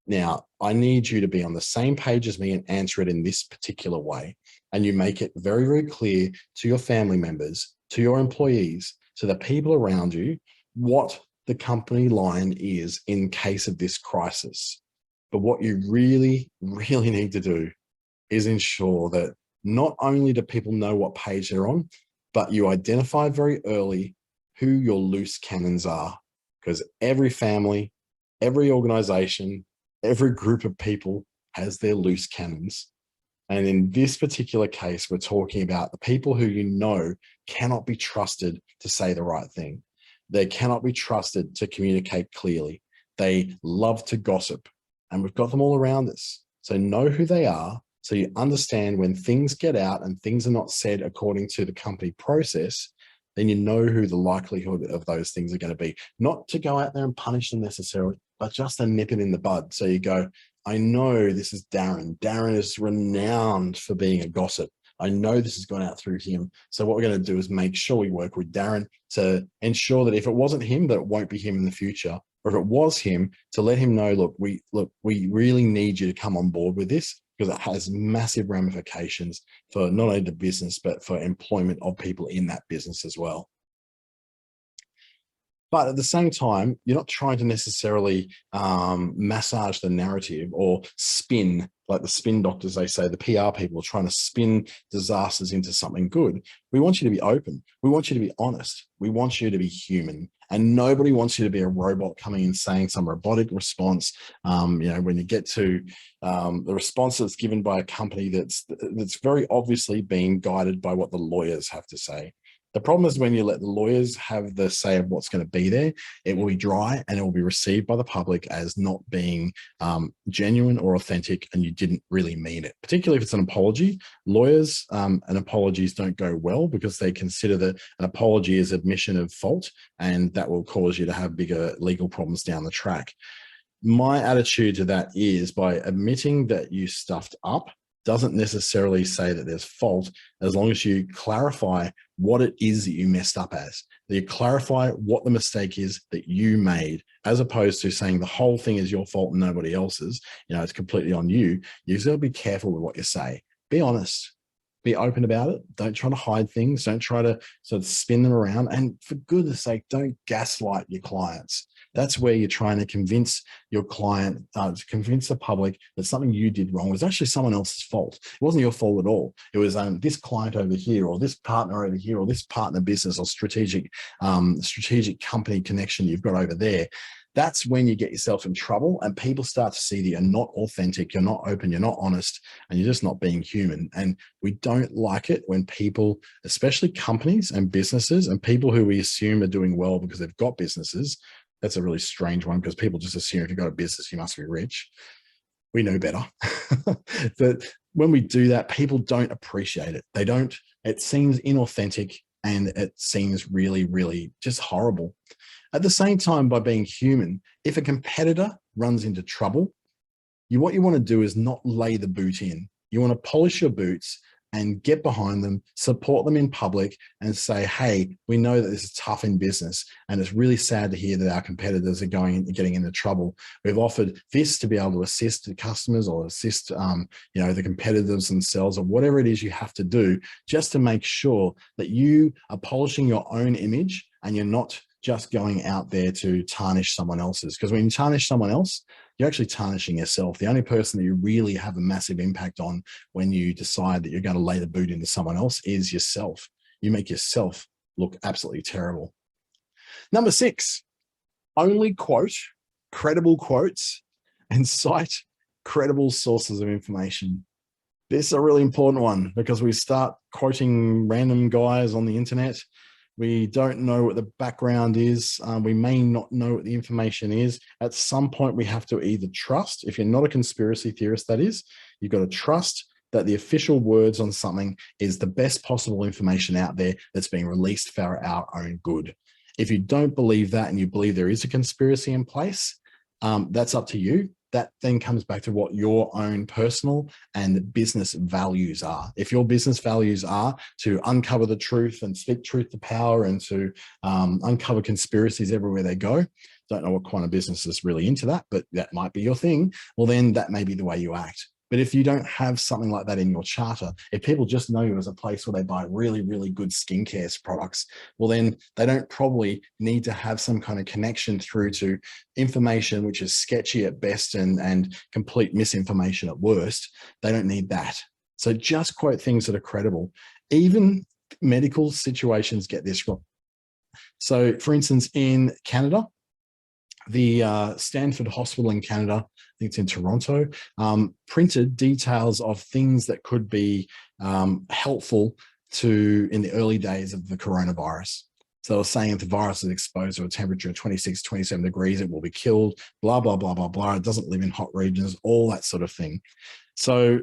Now, I need you to be on the same page as me and answer it in this particular way. And you make it very, very clear to your family members, to your employees, to the people around you, what the company line is in case of this crisis. But what you really, really need to do is ensure that not only do people know what page they're on, but you identify very early who your loose cannons are. Because every family, every organization, every group of people has their loose cannons. And in this particular case, we're talking about the people who you know cannot be trusted to say the right thing. They cannot be trusted to communicate clearly. They love to gossip, and we've got them all around us. So know who they are, so you understand when things get out and things are not said according to the company process, then you know who the likelihood of those things are going to be. Not to go out there and punish them necessarily, but just to nip it in the bud. So you go, I know this is Darren. Darren is renowned for being a gossip. I know this has gone out through him. So what we're going to do is make sure we work with Darren to ensure that if it wasn't him, that it won't be him in the future. Or if it was him, to let him know, look, we really need you to come on board with this, because it has massive ramifications for not only the business, but for employment of people in that business as well. But at the same time, you're not trying to necessarily massage the narrative or spin, like the spin doctors, they say, the PR people are trying to spin disasters into something good. We want you to be open. We want you to be honest. We want you to be human. And nobody wants you to be a robot coming in saying some robotic response. When you get to the response that's given by a company that's very obviously being guided by what the lawyers have to say. The problem is when you let the lawyers have the say of what's going to be there, it will be dry and it will be received by the public as not being genuine or authentic, and you didn't really mean it. Particularly if it's an apology. Lawyers and apologies don't go well, because they consider that an apology is admission of fault, and that will cause you to have bigger legal problems down the track. My attitude to that is, by admitting that you stuffed up doesn't necessarily say that there's fault, as long as you clarify what it is that you messed up as. That you clarify what the mistake is that you made, as opposed to saying the whole thing is your fault and nobody else's. It's completely on you. You've got to be careful with what you say. Be honest. Be open about it. Don't try to hide things. Don't try to sort of spin them around. And for goodness sake, don't gaslight your clients. That's where you're trying to convince your client, to convince the public that something you did wrong was actually someone else's fault. It wasn't your fault at all. It was this client over here, or this partner over here, or this partner business or strategic company connection you've got over there. That's when you get yourself in trouble, and people start to see that you're not authentic, you're not open, you're not honest, and you're just not being human. And we don't like it when people, especially companies and businesses and people who we assume are doing well because they've got businesses. That's a really strange one, because people just assume if you've got a business, you must be rich. We know better. That when we do that, people don't appreciate it. They don't, it seems inauthentic, and it seems really, really just horrible. At the same time, by being human, if a competitor runs into trouble, what you want to do is not lay the boot in. You want to polish your boots and get behind them, support them in public, and say, hey, we know that this is tough in business, and it's really sad to hear that our competitors are getting into trouble. We've offered this to be able to assist the customers, or assist the competitors themselves, or whatever it is you have to do, just to make sure that you are polishing your own image and you're not just going out there to tarnish someone else's. Because when you tarnish someone else, you're actually tarnishing yourself. The only person that you really have a massive impact on when you decide that you're going to lay the boot into someone else is yourself. You make yourself look absolutely terrible. Number 6, only quote credible quotes and cite credible sources of information. This is a really important one, because we start quoting random guys on the internet. We don't know what the background is. We may not know what the information is. At some point, we have to either trust, if you're not a conspiracy theorist, that is, you've got to trust that the official words on something is the best possible information out there that's being released for our own good. If you don't believe that, and you believe there is a conspiracy in place, that's up to you. That then comes back to what your own personal and business values are. If your business values are to uncover the truth and speak truth to power, and to uncover conspiracies everywhere they go, don't know what kind of business is really into that, but that might be your thing. Well, then that may be the way you act. But if you don't have something like that in your charter, if people just know you as a place where they buy really, really good skincare products, well, then they don't probably need to have some kind of connection through to information which is sketchy at best and complete misinformation at worst. They don't need that. So just quote things that are credible. Even medical situations get this wrong. So for instance, in Canada, the Stanford Hospital in Canada, I think it's in Toronto, printed details of things that could be helpful in the early days of the coronavirus. So they were saying if the virus is exposed to a temperature of 26, 27 degrees, it will be killed, blah, blah, blah, blah, blah. It doesn't live in hot regions, all that sort of thing. So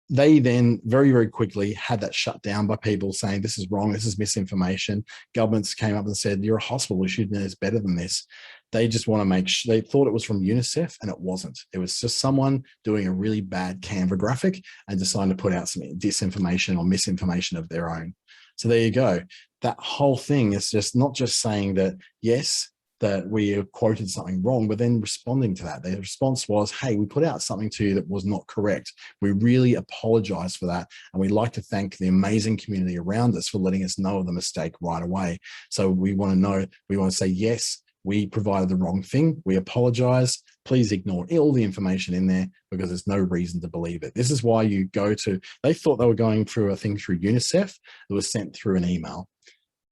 they then very, very quickly had that shut down by people saying, this is wrong, this is misinformation. Governments came up and said, you're a hospital, you should know it's better than this. They just want to make sure, they thought it was from UNICEF, and it wasn't. It was just someone doing a really bad Canva graphic and deciding to put out some disinformation or misinformation of their own. So there you go. That whole thing is just not just saying that, yes, that we have quoted something wrong, but then responding to that. Their response was, hey, we put out something to you that was not correct. We really apologize for that. And we'd like to thank the amazing community around us for letting us know of the mistake right away. So we want to say, yes, we provided the wrong thing. We apologize. Please ignore all the information in there, because there's no reason to believe it. This is why you go to, they thought they were going through a thing through UNICEF that was sent through an email.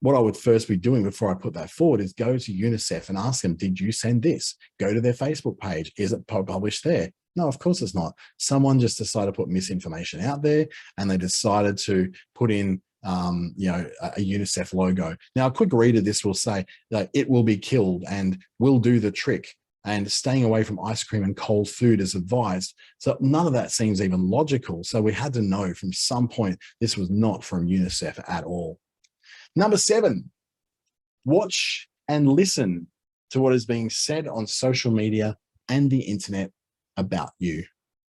What I would first be doing before I put that forward is go to UNICEF and ask them, did you send this? Go to their Facebook page. Is it published there? No, of course it's not. Someone just decided to put misinformation out there, and they decided to put in a UNICEF logo. Now, a quick read of this will say that it will be killed and will do the trick, and staying away from ice cream and cold food is advised. So none of that seems even logical. So we had to know from some point this was not from UNICEF at all. Number 7, watch and listen to what is being said on social media and the internet about you.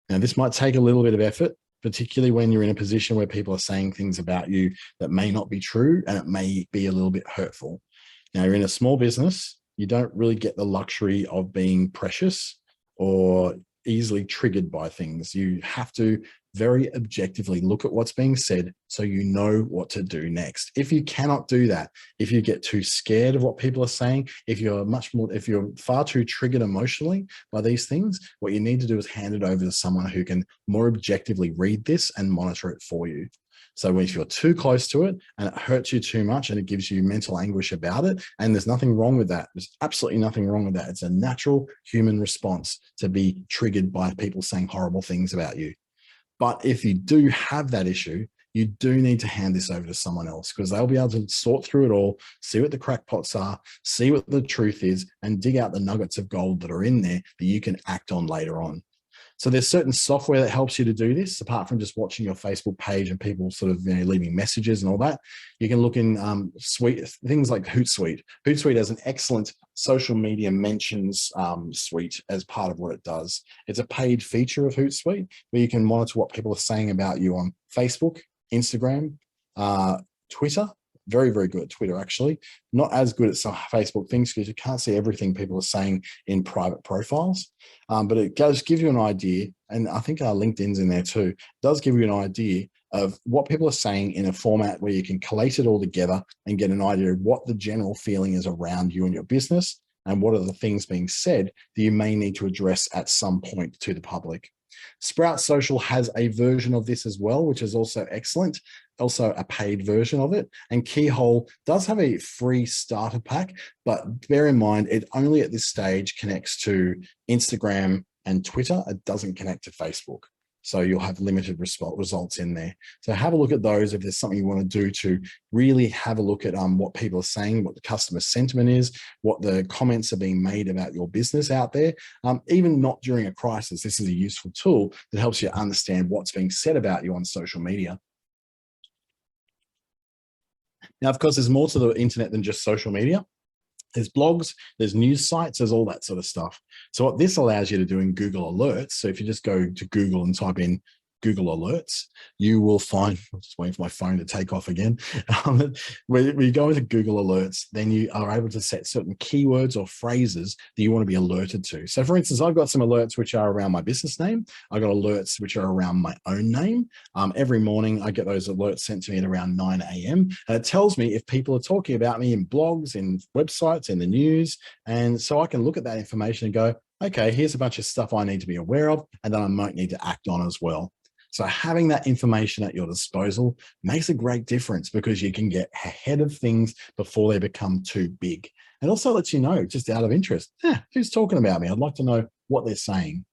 Now, this might take a little bit of effort, particularly when you're in a position where people are saying things about you that may not be true, and it may be a little bit hurtful. Now, you're in a small business. You don't really get the luxury of being precious or easily triggered by things. You have to very objectively look at what's being said so you know what to do next. If you cannot do that, if you get too scared of what people are saying, if you're far too triggered emotionally by these things, what you need to do is hand it over to someone who can more objectively read this and monitor it for you. So if you're too close to it and it hurts you too much and it gives you mental anguish about it, and there's nothing wrong with that. There's absolutely nothing wrong with that. It's a natural human response to be triggered by people saying horrible things about you. But if you do have that issue, you do need to hand this over to someone else, because they'll be able to sort through it all, see what the crackpots are, see what the truth is, and dig out the nuggets of gold that are in there that you can act on later on. So there's certain software that helps you to do this, apart from just watching your Facebook page and people sort of leaving messages and all that. You can look in things like Hootsuite. Hootsuite has an excellent social media mentions suite as part of what it does. It's a paid feature of Hootsuite where you can monitor what people are saying about you on Facebook, Instagram, Twitter. Very, very good at Twitter, actually. Not as good at some Facebook things because you can't see everything people are saying in private profiles. But it does give you an idea, and I think our LinkedIn's in there too. It does give you an idea of what people are saying in a format where you can collate it all together and get an idea of what the general feeling is around you and your business, and what are the things being said that you may need to address at some point to the public. Sprout Social has a version of this as well, which is also excellent, also a paid version of it. And Keyhole does have a free starter pack, but bear in mind, it only at this stage connects to Instagram and Twitter. It doesn't connect to Facebook. So you'll have limited results in there. So have a look at those if there's something you want to do to really have a look at what people are saying, what the customer sentiment is, what the comments are being made about your business out there. Even not during a crisis, this is a useful tool that helps you understand what's being said about you on social media. Now, of course, there's more to the internet than just social media. There's blogs, there's news sites, there's all that sort of stuff. So what this allows you to do in Google Alerts, so if you just go to Google and type in Google Alerts, you will find, I'm just waiting for my phone to take off again. When you go into Google Alerts, then you are able to set certain keywords or phrases that you want to be alerted to. So for instance, I've got some alerts which are around my business name. I've got alerts which are around my own name. Every morning I get those alerts sent to me at around 9 a.m. And it tells me if people are talking about me in blogs, in websites, in the news. And so I can look at that information and go, okay, here's a bunch of stuff I need to be aware of, and then I might need to act on as well. So having that information at your disposal makes a great difference, because you can get ahead of things before they become too big. It also lets you know, just out of interest, who's talking about me? I'd like to know what they're saying.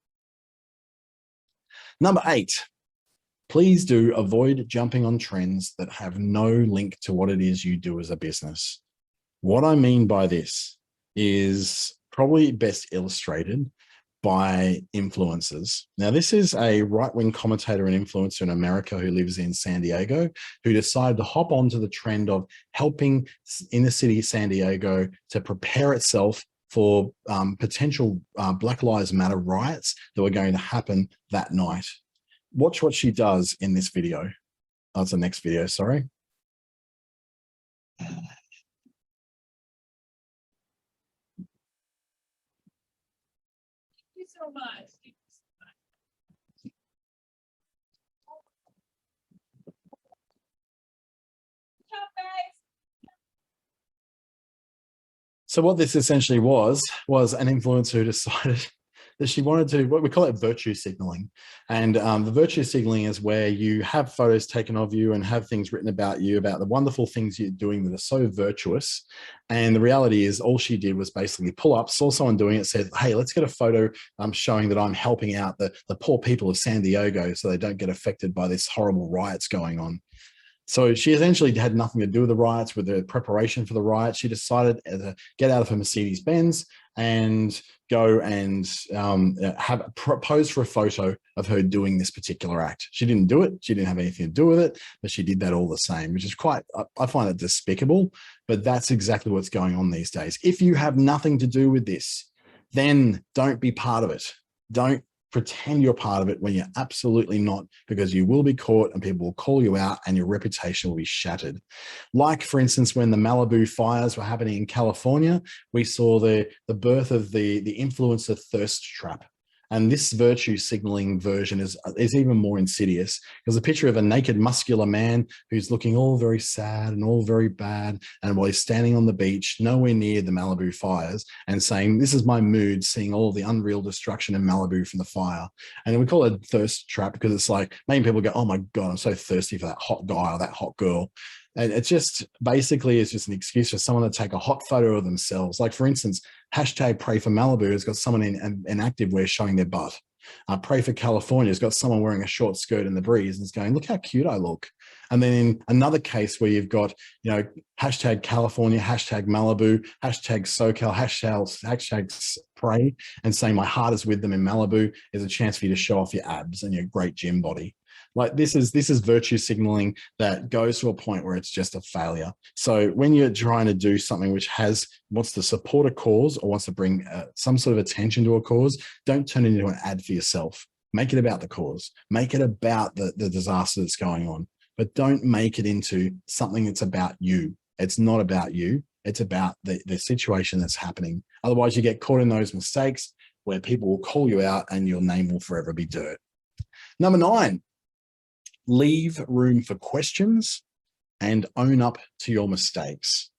Number 8, please do avoid jumping on trends that have no link to what it is you do as a business. What I mean by this is probably best illustrated by influencers. Now, this is a right-wing commentator and influencer in America who lives in San Diego, who decided to hop onto the trend of helping inner city San Diego to prepare itself for potential Black Lives Matter riots that were going to happen that night. Watch what she does in this video. Oh, it's the next video, sorry. So much. So what this essentially was an influencer who decided that she wanted to, what we call it, virtue signaling. And the virtue signaling is where you have photos taken of you and have things written about you, about the wonderful things you're doing that are so virtuous. And the reality is all she did was basically pull up, saw someone doing it, said, hey, let's get a photo showing that I'm helping out the poor people of San Diego so they don't get affected by this horrible riots going on. So she essentially had nothing to do with the riots, with the preparation for the riots. She decided to get out of her Mercedes-Benz and go and pose for a photo of her doing this particular act. She didn't do it. She didn't have anything to do with it, but she did that all the same, which is quite, I find it despicable, but that's exactly what's going on these days. If you have nothing to do with this, then don't be part of it. Don't pretend you're part of it when you're absolutely not, because you will be caught and people will call you out and your reputation will be shattered. Like, for instance, when the Malibu fires were happening in California, we saw the birth of the influencer thirst trap. And this virtue signaling version is even more insidious. There's a picture of a naked, muscular man who's looking all very sad and all very bad. And while he's standing on the beach, nowhere near the Malibu fires, and saying, "This is my mood, seeing all the unreal destruction in Malibu from the fire." And we call it a thirst trap because it's like, many people go, "Oh my God, I'm so thirsty for that hot guy or that hot girl." And it's just basically, it's just an excuse for someone to take a hot photo of themselves. Like, for instance, hashtag Pray for Malibu has got someone in activewear showing their butt. Pray for California has got someone wearing a short skirt in the breeze and it's going, "Look how cute I look." And then in another case where you've got, hashtag California, hashtag Malibu, hashtag SoCal, hashtag Pray, and saying, "My heart is with them in Malibu," is a chance for you to show off your abs and your great gym body. Like, this is virtue signaling that goes to a point where it's just a failure. So when you're trying to do something which wants to support a cause or wants to bring some sort of attention to a cause, don't turn it into an ad for yourself. Make it about the cause. Make it about the disaster that's going on. But don't make it into something that's about you. It's not about you. It's about the situation that's happening. Otherwise, you get caught in those mistakes where people will call you out and your name will forever be dirt. Number 9. Leave room for questions and own up to your mistakes.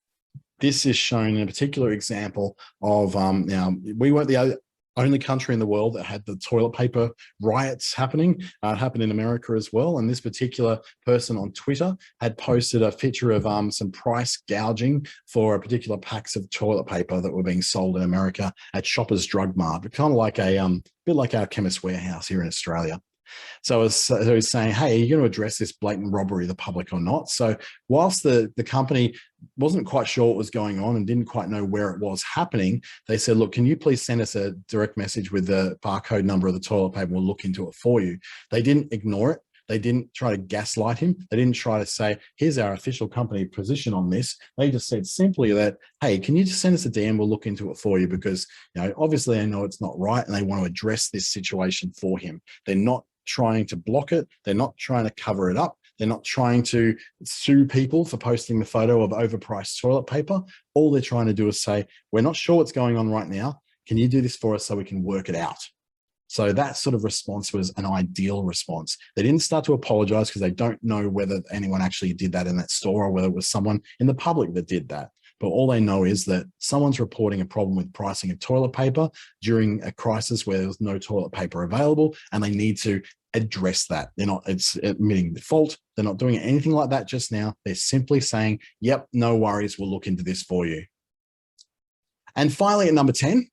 This is shown in a particular example of, now, we weren't the only country in the world that had the toilet paper riots happening. It happened in America as well. And this particular person on Twitter had posted a picture of some price gouging for a particular packs of toilet paper that were being sold in America at Shoppers Drug Mart, kind of like bit like our Chemist Warehouse here in Australia. So he's saying, "Hey, are you going to address this blatant robbery of the public or not?" So whilst the company wasn't quite sure what was going on and didn't quite know where it was happening, they said, "Look, can you please send us a direct message with the barcode number of the toilet paper? We'll look into it for you." They didn't ignore it. They didn't try to gaslight him. They didn't try to say, "Here's our official company position on this." They just said simply that, "Hey, can you just send us a DM? We'll look into it for you," because obviously they know it's not right and they want to address this situation for him. They're not trying to block it. They're not trying to cover it up. They're not trying to sue people for posting the photo of overpriced toilet paper. All they're trying to do is say, "We're not sure what's going on right now. Can you do this for us so we can work it out?" So that sort of response was an ideal response. They didn't start to apologize because they don't know whether anyone actually did that in that store or whether it was someone in the public that did that. But all they know is that someone's reporting a problem with pricing of toilet paper during a crisis where there's no toilet paper available, and they need to address that. They're not admitting default. They're not doing anything like that just now. They're simply saying, "Yep, no worries. We'll look into this for you." And finally, at number 10,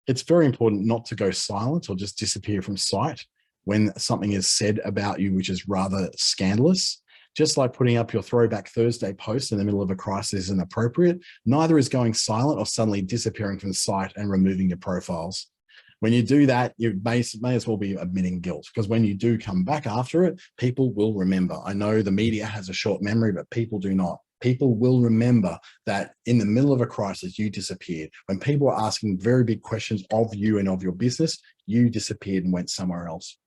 it's very important not to go silent or just disappear from sight when something is said about you, which is rather scandalous. Just like putting up your Throwback Thursday post in the middle of a crisis isn't appropriate, neither is going silent or suddenly disappearing from sight and removing your profiles. When you do that, you may as well be admitting guilt, because when you do come back after it, people will remember. I know the media has a short memory, but people do not. People will remember that in the middle of a crisis, you disappeared. When people were asking very big questions of you and of your business, you disappeared and went somewhere else.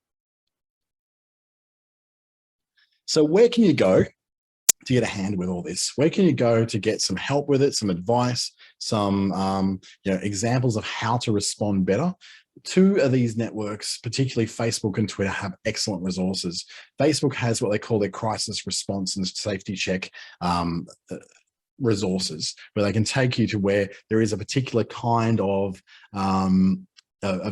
So where can you go to get a hand with all this? Where can you go to get some help with it, some advice, some examples of how to respond better? 2 of these networks, particularly Facebook and Twitter, have excellent resources. Facebook has what they call their crisis response and safety check resources, where they can take you to where there is a particular kind of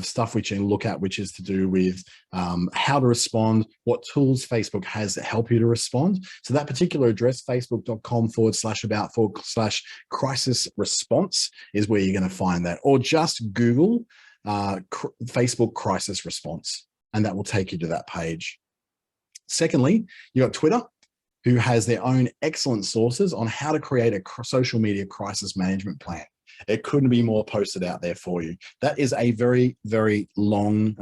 stuff which you can look at, which is to do with how to respond, what tools Facebook has that help you to respond. So that particular address, facebook.com/about/crisis response, is where you're going to find that. Or just Google Facebook crisis response, and that will take you to that page. Secondly, you got Twitter, who has their own excellent sources on how to create a social media crisis management plan. It couldn't be more posted out there for you. That is a very, very long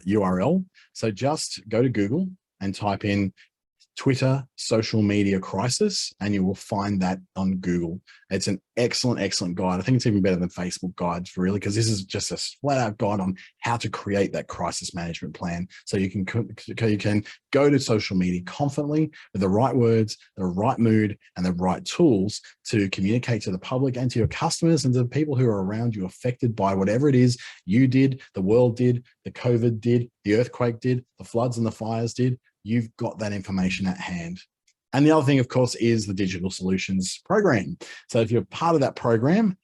URL. So just go to Google and type in Twitter social media crisis, and you will find that on Google. It's an excellent, excellent guide. I think it's even better than Facebook guides, really, because this is just a flat out guide on how to create that crisis management plan. So you can go to social media confidently with the right words, the right mood, and the right tools to communicate to the public and to your customers and to the people who are around you affected by whatever it is you did, the world did, the COVID did, the earthquake did, the floods and the fires did. You've got that information at hand. And the other thing, of course, is the Digital Solutions program. So if you're part of that program,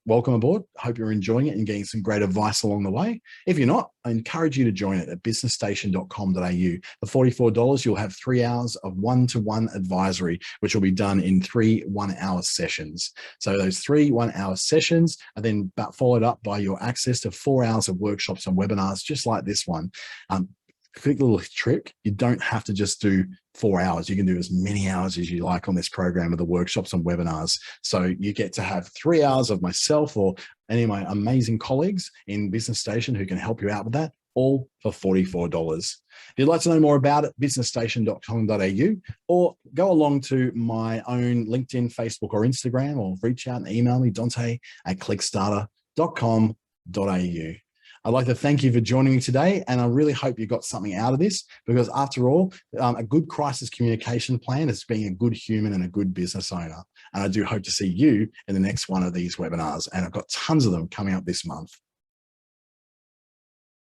welcome aboard. I hope you're enjoying it and getting some great advice along the way. If you're not, I encourage you to join it at businessstation.com.au. For $44, you'll have 3 hours of one-to-one advisory, which will be done in 3 1-hour sessions. So those 3 1-hour sessions are then followed up by your access to 4 hours of workshops and webinars, just like this one. Quick little trick, you don't have to just do 4 hours. You can do as many hours as you like on this program of the workshops and webinars. So you get to have 3 hours of myself or any of my amazing colleagues in Business Station who can help you out with that, all for $44. If you'd like to know more about it, businessstation.com.au, or go along to my own LinkedIn, Facebook, or Instagram, or reach out and email me, dante@clickstarter.com.au. I'd like to thank you for joining me today, and I really hope you got something out of this, because after all, a good crisis communication plan is being a good human and a good business owner. And I do hope to see you in the next one of these webinars, and I've got tons of them coming up this month.